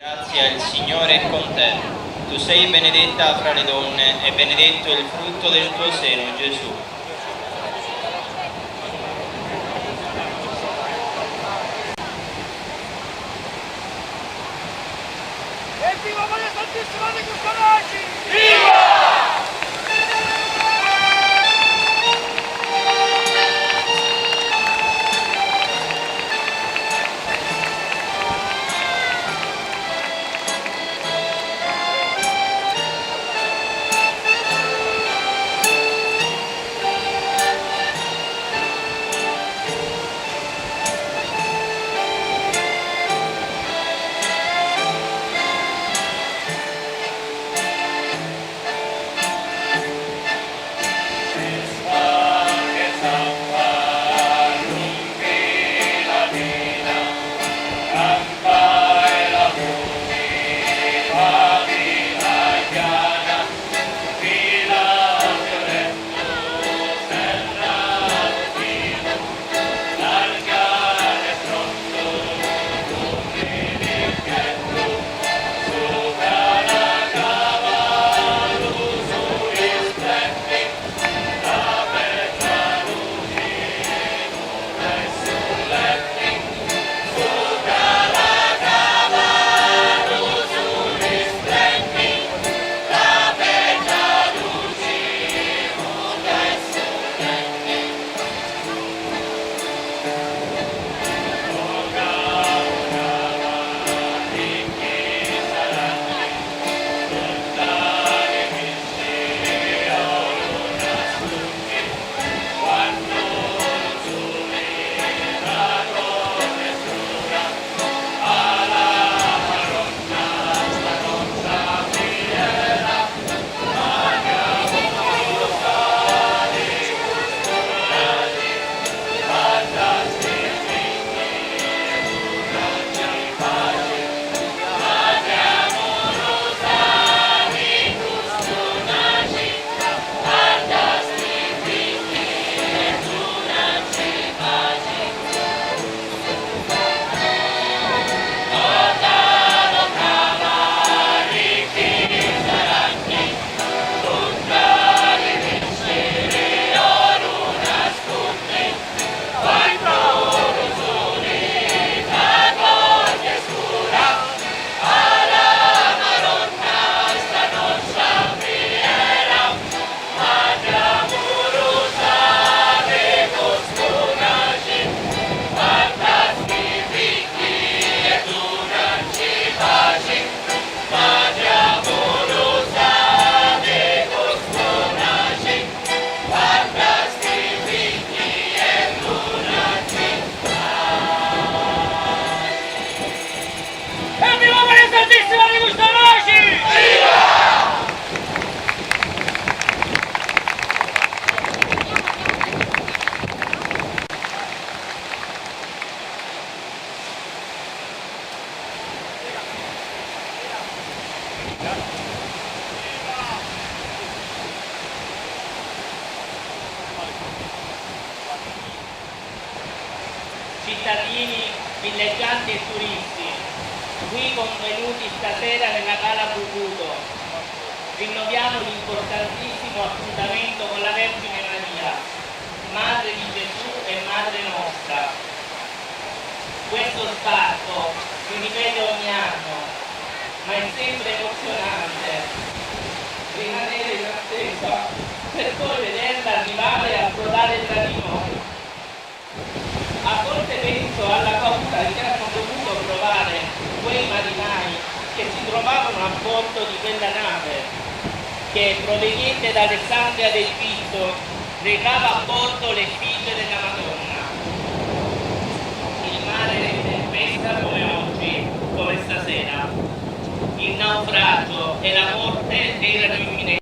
Grazia, il Signore è con te. Tu sei benedetta fra le donne e benedetto è il frutto del tuo seno, Gesù. Evviva Maria Santissima di Custonaci! Evviva Maria Santissima di Custonaci! Cittadini, villeggianti e turisti, qui convenuti stasera nella Cala Bucuto, rinnoviamo l'importantissimo appuntamento con la Vergine Maria, Madre di Gesù e Madre nostra. Questo sbarco si ripete ogni anno, ma è sempre emozionante rimanere in attesa per poi vederla arrivare e approdare tra di noi. A volte penso alla paura che hanno dovuto provare quei marinai che si trovavano a bordo di quella nave che, proveniente da Alessandria d'Egitto, recava a bordo le figlie della Madonna. Il mare era tempesta come oggi, come stasera. Il naufragio e la morte erano imminenti.